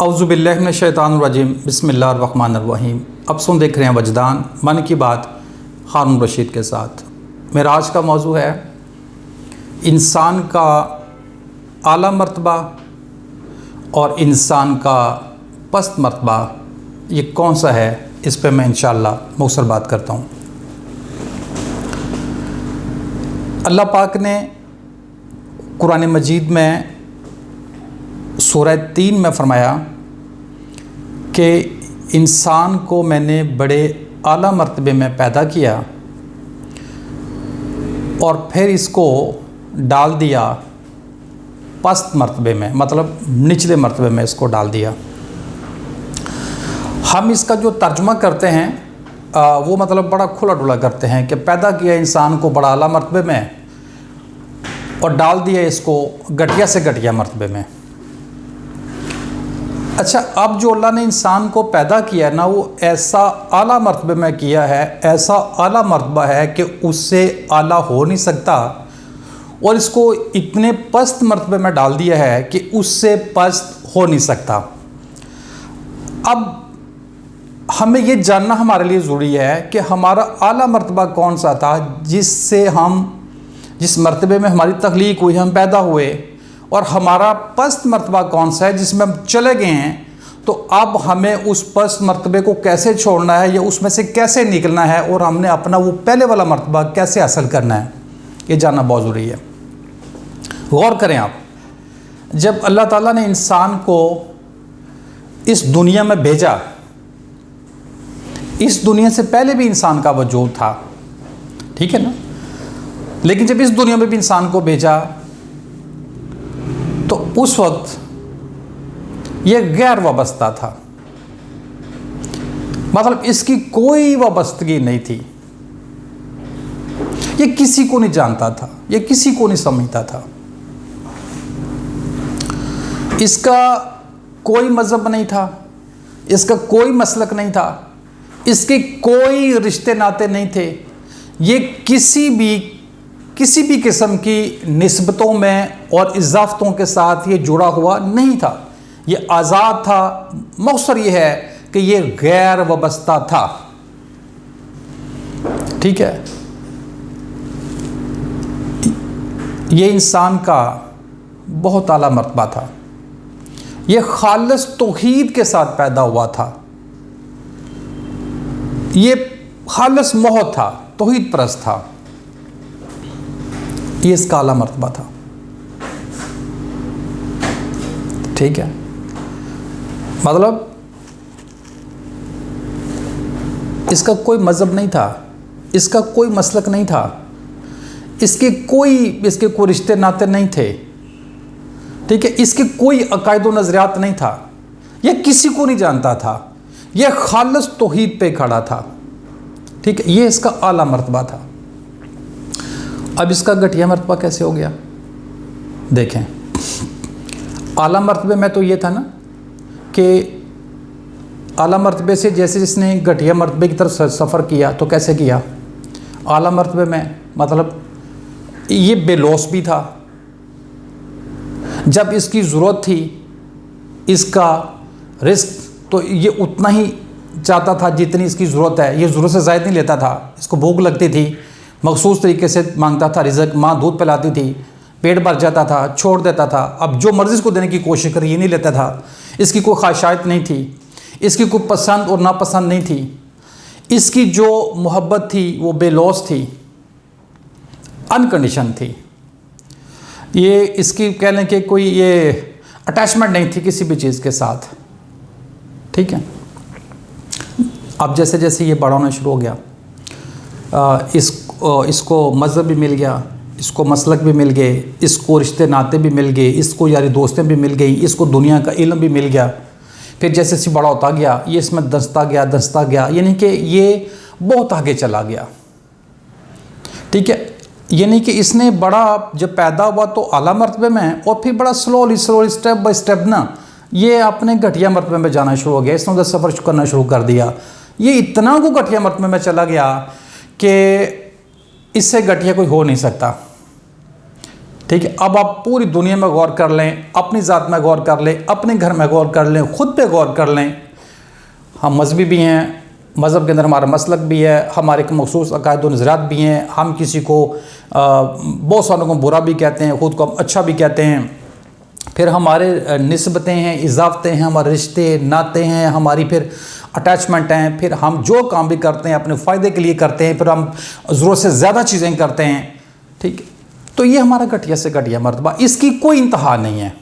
औज़ुबिल्लाहि मिनश्शैतानिर्रजीम बिस्मिल्लाहिर्रहमानिर्रहीम। अब सुन देख रहे हैं वजदान मन की बात हारून रशीद के साथ। मेरा आज का मौजू है इंसान का आला मर्तबा और इंसान का पस्त मर्तबा, ये कौन सा है, इस पे मैं इंशाअल्लाह मुख्तसर बात करता हूँ। अल्लाह पाक ने कुरान मजीद में सूरह 3 में फरमाया कि इंसान को मैंने बड़े आला मर्तबे में पैदा किया और फिर इसको डाल दिया पस्त मर्तबे में, मतलब निचले मर्तबे में इसको डाल दिया। हम इसका जो तर्जुमा करते हैं वो मतलब बड़ा खुला डुला करते हैं कि पैदा किया इंसान को बड़ा आला मर्तबे में और डाल दिया इसको घटिया से घटिया मर्तबे में। अच्छा, अब जो अल्लाह ने इंसान को पैदा किया ना, वो ऐसा आला मर्तबे में किया है, ऐसा आला मर्तबा है कि उससे आला हो नहीं सकता, और इसको इतने पस्त मर्तबे में डाल दिया है कि उससे पस्त हो नहीं सकता। अब हमें ये जानना हमारे लिए ज़रूरी है कि हमारा आला मर्तबा कौन सा था, जिस मर्तबे में हमारी तख्लीक हुई, हम पैदा हुए, और हमारा पस्त मर्तबा कौन सा है जिसमें हम चले गए हैं। तो अब हमें उस पस्त मर्तबे को कैसे छोड़ना है या उसमें से कैसे निकलना है, और हमने अपना वो पहले वाला मर्तबा कैसे हासिल करना है, ये जानना बहुत ज़रूरी है। गौर करें आप, जब अल्लाह ताला ने इंसान को इस दुनिया में भेजा, इस दुनिया से पहले भी इंसान का वजूद था, ठीक है ना, लेकिन जब इस दुनिया में भी इंसान को भेजा तो उस वक्त ये गैर वाबस्ता था, मतलब इसकी कोई वाबस्तगी नहीं थी, ये किसी को नहीं जानता था, ये किसी को नहीं समझता था, इसका कोई मज़हब नहीं था, इसका कोई मसलक नहीं था, इसके कोई रिश्ते नाते नहीं थे, ये किसी भी किस्म की निस्बतों में और इजाफ़तों के साथ ये जुड़ा हुआ नहीं था, ये आज़ाद था। मकसद ये है कि ये गैर वाबस्ता था, ठीक है। ये इंसान का बहुत आला मर्तबा था, ये खालिस तौहीद के साथ पैदा हुआ था, ये खालिस मोहब्बत था, तौहीद परस्त था, ये इसका आला मर्तबा था, ठीक है। मतलब इसका कोई मज़हब नहीं था, इसका कोई मसलक नहीं था, इसके कोई रिश्ते नाते नहीं थे, ठीक है, इसके कोई अकायद व नज़रियात नहीं था, यह किसी को नहीं जानता था, यह खालिस तौहीद पे खड़ा था, ठीक है, ये इसका आला मर्तबा था। अब इसका घटिया मर्तबा कैसे हो गया? देखें, आला मर्तबे में तो ये था ना कि आला मर्तबे से जैसे जिसने घटिया मर्तबे की तरफ सफ़र किया, तो कैसे किया? आला मर्तबे में मतलब ये बेलौस भी था, जब इसकी ज़रूरत थी, इसका रिस्क तो ये उतना ही चाहता था जितनी इसकी ज़रूरत है, ये ज़रूरत से ज़ायद नहीं लेता था। इसको भूख लगती थी, मखसूस तरीके से मांगता था रिज़्क, माँ दूध पिलाती थी, पेट भर जाता था, छोड़ देता था। अब जो मर्ज़ी इसको देने की कोशिश करी, ये नहीं लेता था। इसकी कोई ख्वाहिशात नहीं थी, इसकी कोई पसंद और नापसंद नहीं थी, इसकी जो मोहब्बत थी वो बेलौस थी, अनकंडीशन थी। ये इसकी कह लें कि कोई ये अटैचमेंट नहीं थी किसी भी चीज़ के साथ, ठीक है। अब जैसे जैसे ये बड़ा होना शुरू हो गया, इसको मज़हब भी मिल गया, इसको मसलक भी मिल गए, इसको रिश्ते नाते भी मिल गए, इसको यारी दोस्तें भी मिल गई, इसको दुनिया का इल्म भी मिल गया। फिर जैसे जैसे बड़ा होता गया, ये इसमें दसता गया, यानी कि ये बहुत आगे चला गया, ठीक है। यानी कि इसने बड़ा जब पैदा हुआ तो आला मर्तबे में, और फिर बड़ा स्लोली स्टेप बाय स्टेप ना ये अपने घटिया मर्तबे में जाना शुरू हो गया, इसने उधर सफ़र करना शुरू कर दिया। ये इतना को घटिया मर्तबे में चला गया कि इससे घटिया कोई हो नहीं सकता। ठीक है, अब आप पूरी दुनिया में गौर कर लें, अपनी ज़ात में गौर कर लें, अपने घर में गौर कर लें, खुद पे गौर कर लें। हम मजहबी भी हैं, मज़हब के अंदर हमारा मसलक भी है, हमारे एक मखसूस अकायद व नज़रियात भी हैं। हम किसी को बहुत सारों को बुरा भी कहते हैं, ख़ुद को हम अच्छा भी कहते हैं। फिर हमारे निस्बतें हैं, इजाफते हैं, हमारे रिश्ते नाते हैं, हमारी फिर अटैचमेंट हैं। फिर हम जो काम भी करते हैं अपने फ़ायदे के लिए करते हैं, फिर हम ज़रूरत से ज़्यादा चीज़ें करते हैं। ठीक है, तो ये हमारा घटिया से घटिया मर्तबा, इसकी कोई इंतहा नहीं है।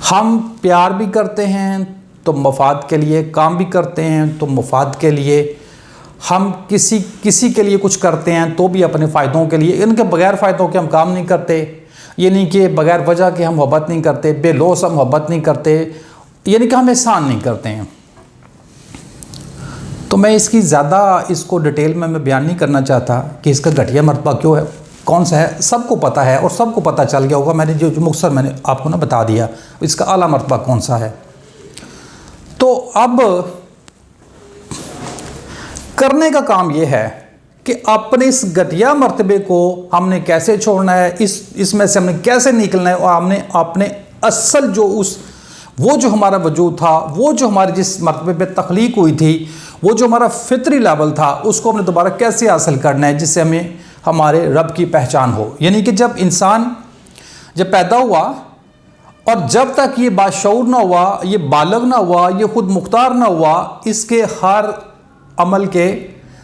हम प्यार भी करते हैं तो मफाद के लिए, काम भी करते हैं तो मफाद के लिए, हम किसी के लिए कुछ करते हैं तो भी अपने फ़ायदों के लिए। इनके बगैर फ़ायदों के हम काम नहीं करते। ये नहीं कि बगैर वजह के हम मोहब्बत नहीं करते, बेलौस हम मोहब्बत नहीं करते, यानी कि हम एहसान नहीं करते हैं। तो मैं इसकी ज़्यादा इसको डिटेल में मैं बयान नहीं करना चाहता कि इसका घटिया मर्तबा क्यों है, कौन सा है। सबको पता है और सबको पता चल गया होगा। मैंने जो मुख्तसर मैंने आपको ना बता दिया इसका आला मर्तबा कौन सा है। तो अब करने का काम यह है कि अपने इस घटिया मर्तबे को हमने कैसे छोड़ना है, इसमें से हमने कैसे निकलना है, और हमने अपने असल जो वो जो हमारा वजूद था, वो जो हमारे जिस मर्तबे पे तख्लीक हुई थी, वो जो हमारा फितरी लेवल था, उसको हमने दोबारा कैसे हासिल करना है जिससे हमें हमारे रब की पहचान हो। यानी कि जब इंसान जब पैदा हुआ और जब तक ये बाशऊर ना हुआ, ये बालग ना हुआ, ये खुद मुख्तार ना हुआ, इसके हर अमल के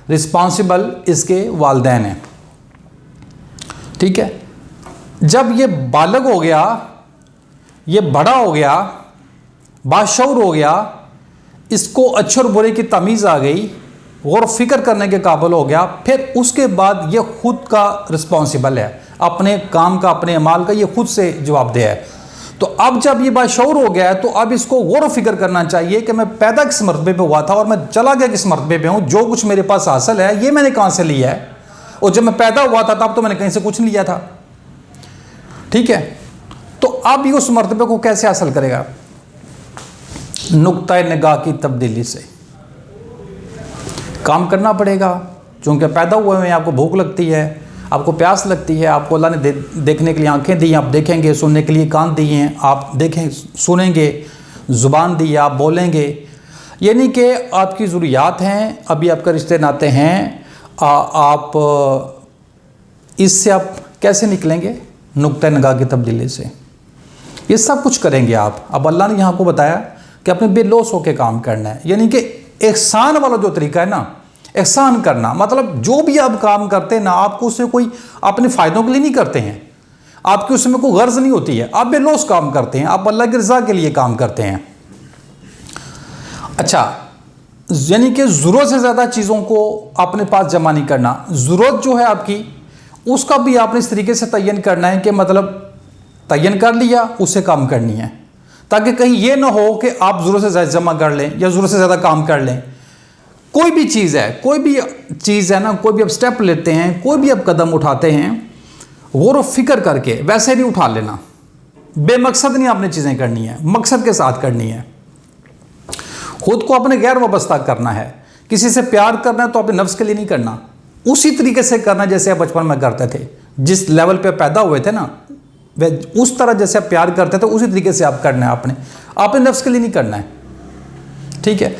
रिस्पॉन्सिबल इसके वालिदैन हैं। ठीक है, जब ये बालग हो गया, ये बड़ा हो गया, बाशऊर हो गया, इसको अच्छे और बुरे की तमीज़ आ गई, गौर फिक्र करने के काबिल हो गया, फिर उसके बाद ये खुद का रिस्पॉन्सिबल है, अपने काम का, अपने अमाल का ये खुद से जवाबदेह है। तो अब जब ये बाशऊर हो गया है तो अब इसको गौर फिक्र करना चाहिए कि मैं पैदा किस मरतबे पे हुआ था और मैं चला गया किस मरतबे पे हूँ। जो कुछ मेरे पास हासिल है ये मैंने कहाँ से लिया है, और जब मैं पैदा हुआ था तब तो मैंने कहीं से कुछ नहीं लिया था। ठीक है, तो अब ये उस मरतबे को कैसे हासिल करेगा? नुक्ता निगाह की तब्दीली से काम करना पड़ेगा। चूँकि पैदा हुए हैं, आपको भूख लगती है, आपको प्यास लगती है, आपको अल्लाह ने देखने के लिए आंखें दी, आप देखेंगे, सुनने के लिए कान दिए हैं, आप देखें सुनेंगे, ज़ुबान दी, आप बोलेंगे। यानी कि आपकी ज़रूरियात हैं, अभी आपका रिश्ते नाते हैं, आप इससे आप कैसे निकलेंगे? नुक्ता निगाह की तब्दीली से ये सब कुछ करेंगे आप। अब अल्लाह ने यहाँ को बताया कि अपने बेलौस होकर काम करना है। यानी कि एहसान वाला जो तरीका है ना, एहसान करना मतलब जो भी आप काम करते हैं ना, आपको उससे कोई अपने फ़ायदों के लिए नहीं करते हैं, आपकी उसमें कोई गर्ज नहीं होती है, आप बेलौस काम करते हैं, आप अल्लाह की रज़ा के लिए काम करते हैं। अच्छा, यानी कि ज़रूरत से ज़्यादा चीज़ों को अपने पास जमा नहीं करना। ज़रूरत जो है आपकी, उसका भी आपने इस तरीके से तयन करना है कि मतलब तयन कर लिया, उससे काम करनी है, ताकि कहीं ये ना हो कि आप ज़रूरत से ज़्यादा जमा कर लें या ज़रूरत से ज़्यादा काम कर लें। कोई भी चीज़ है ना, कोई भी आप स्टेप लेते हैं, कोई भी आप कदम उठाते हैं, गौर व फिक्र करके, वैसे नहीं उठा लेना। बेमकसद नहीं आपने चीज़ें करनी है, मकसद के साथ करनी है। खुद को अपने गैर वाबस्ता करना है। किसी से प्यार करना है तो अपने नफ्स के लिए नहीं करना, उसी तरीके से करना जैसे आप बचपन में करते थे। जिस लेवल पे पैदा हुए थे ना, वह उस तरह जैसे आप प्यार करते थे उसी तरीके से आप करना है, अपने नफ्स के लिए नहीं करना है। ठीक है,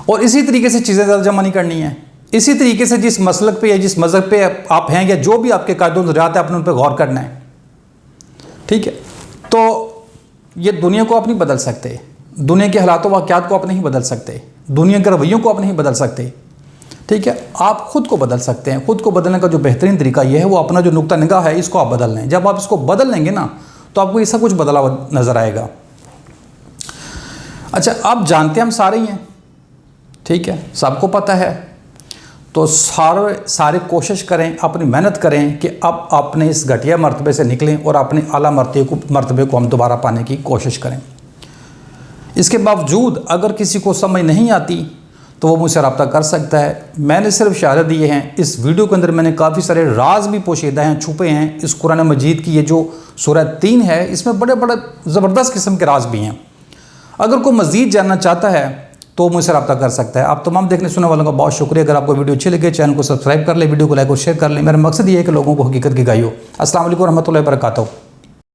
और इसी तरीके से चीज़ें ज़्यादा जमा नहीं करनी है। इसी तरीके से जिस मसलक पे या जिस मज़हब पे आप हैं या जो भी आपके कायदों नज़रियात है, आपने उन पर गौर करना है। ठीक है, तो ये दुनिया को आप नहीं बदल सकते, दुनिया के हालात वाक़यात को आप नहीं बदल सकते, दुनिया के रवैयों को आप नहीं बदल सकते। ठीक है, आप ख़ुद को बदल सकते हैं। ख़ुद को बदलने का जो बेहतरीन तरीका ये है, वो अपना जो नुक्ता निगाह है इसको आप बदल लें। जब आप इसको बदल लेंगे ना, तो आपको ये सब कुछ बदला हुआ नज़र आएगा। अच्छा, आप जानते हैं हम सारे ही हैं, ठीक है, सबको पता है। तो सारे कोशिश करें, अपनी मेहनत करें कि अब अपने इस घटिया मर्तबे से निकलें और अपने आला मर्तबे को हम दोबारा पाने की कोशिश करें। इसके बावजूद अगर किसी को समझ नहीं आती तो वो मुझसे रब्ता कर सकता है। मैंने सिर्फ इशारे दिए हैं। इस वीडियो के अंदर मैंने काफ़ी सारे राज भी पोशीदा हैं, छुपे हैं। इस कुरान मजीद की ये जो सूरह 3 है, इसमें बड़े बड़े ज़बरदस्त किस्म के राज भी हैं। अगर कोई मज़ीद जानना चाहता है तो मुझसे रब्ता कर सकता है। आप तमाम देखने सुनने वालों का बहुत शुक्रिया। अगर आपको वीडियो अच्छी लगे चैनल को सब्सक्राइब कर ले, वीडियो को लाइक और शेयर कर ले। मेरा मकसद ये है कि लोगों को हकीकत की गाई हो। अस्सलाम वालेकुम रहमतुल्लाहि व बरकातहू।